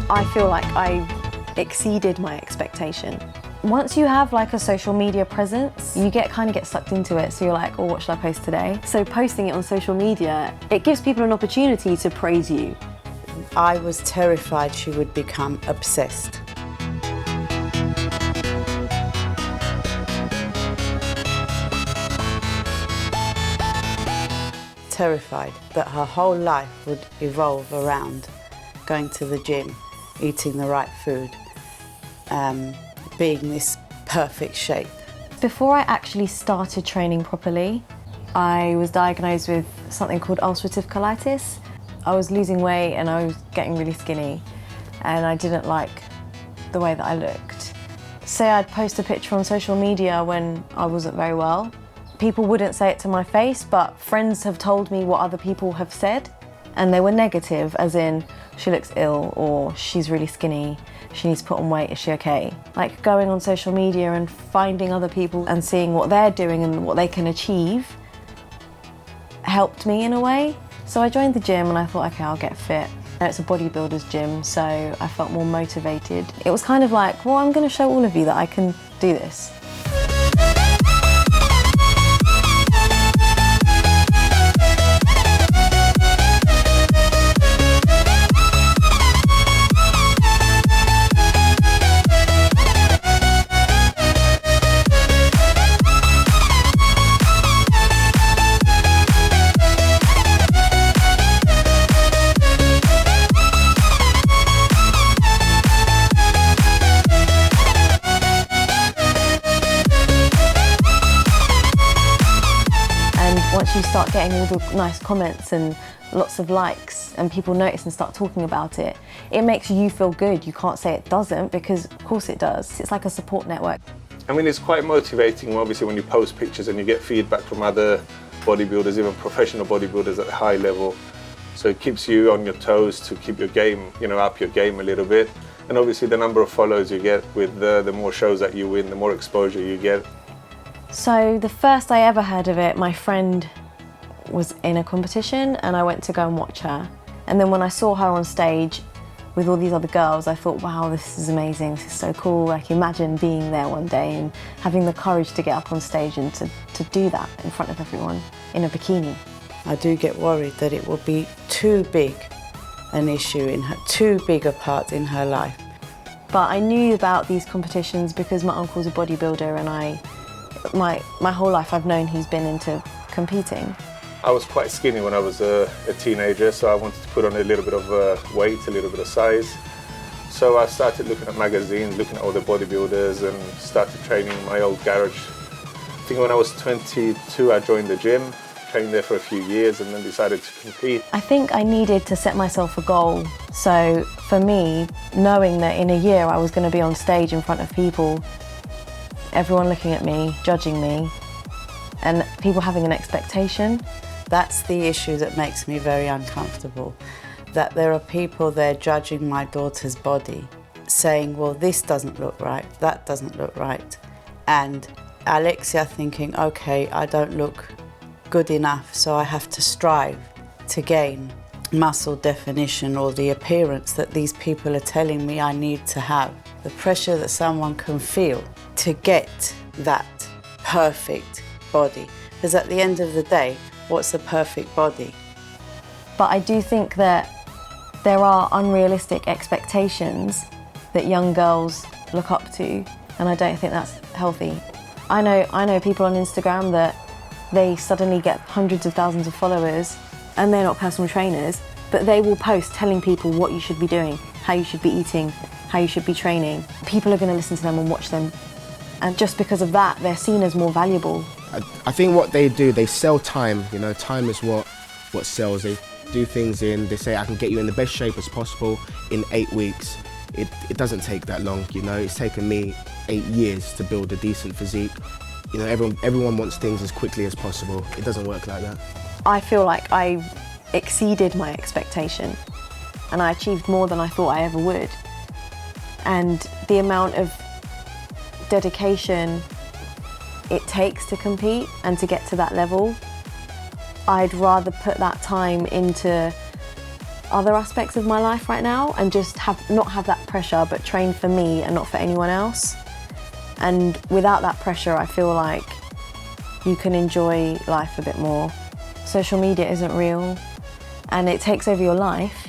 I feel like I exceeded my expectation. Once you have like a social media presence, you kind of get sucked into it. So you're like, oh, what should I post today? So posting it on social media, it gives people an opportunity to praise you. I was terrified she would become obsessed. Terrified that her whole life would evolve around going to the gym, eating the right food, being this perfect shape. Before I actually started training properly, I was diagnosed with something called ulcerative colitis. I was losing weight and I was getting really skinny, and I didn't like the way that I looked. Say I'd post a picture on social media when I wasn't very well. People wouldn't say it to my face, but friends have told me what other people have said, and they were negative, as in, she looks ill, or she's really skinny, she needs to put on weight, is she okay? Like going on social media and finding other people and seeing what they're doing and what they can achieve helped me in a way. So I joined the gym and I thought, okay, I'll get fit. It's a bodybuilder's gym, so I felt more motivated. It was kind of like, well, I'm going to show all of you that I can do this. Once you start getting all the nice comments and lots of likes and people notice and start talking about it, it makes you feel good. You can't say it doesn't, because of course it does. It's like a support network. I mean, it's quite motivating, obviously, when you post pictures and you get feedback from other bodybuilders, even professional bodybuilders at a high level. So it keeps you on your toes to keep your game, up your game a little bit. And obviously the number of followers you get with the more shows that you win, the more exposure you get. So the first I ever heard of it, my friend was in a competition and I went to go and watch her. And then when I saw her on stage with all these other girls, I thought, wow, this is amazing, this is so cool. Like, imagine being there one day and having the courage to get up on stage and to do that in front of everyone in a bikini. I do get worried that it will be too big an issue in her, too big a part in her life. But I knew about these competitions because my uncle's a bodybuilder, and my whole life I've known he's been into competing. I was quite skinny when I was a teenager, so I wanted to put on a little bit of weight, a little bit of size. So I started looking at magazines, looking at all the bodybuilders, and started training in my old garage. I think when I was 22, I joined the gym, trained there for a few years, and then decided to compete. I think I needed to set myself a goal. So for me, knowing that in a year I was going to be on stage in front of people, everyone looking at me, judging me, and people having an expectation. That's the issue that makes me very uncomfortable, that there are people there judging my daughter's body, saying, well, this doesn't look right, that doesn't look right. And Alexia thinking, okay, I don't look good enough, so I have to strive to gain muscle definition or the appearance that these people are telling me I need to have. The pressure that someone can feel to get that perfect body. Because at the end of the day, what's a perfect body? But I do think that there are unrealistic expectations that young girls look up to, and I don't think that's healthy. I know people on Instagram that they suddenly get hundreds of thousands of followers and they're not personal trainers, but they will post telling people what you should be doing, how you should be eating, how you should be training. People are going to listen to them and watch them, and just because of that, they're seen as more valuable. I think what they do, they sell time. Time is what sells. They do things they say, I can get you in the best shape as possible in 8 weeks. It doesn't take that long, It's taken me 8 years to build a decent physique. Everyone wants things as quickly as possible. It doesn't work like that. I feel like I exceeded my expectation, and I achieved more than I thought I ever would. And the amount of dedication it takes to compete and to get to that level, I'd rather put that time into other aspects of my life right now and just not have that pressure, but train for me and not for anyone else. And without that pressure, I feel like you can enjoy life a bit more. Social media isn't real and it takes over your life,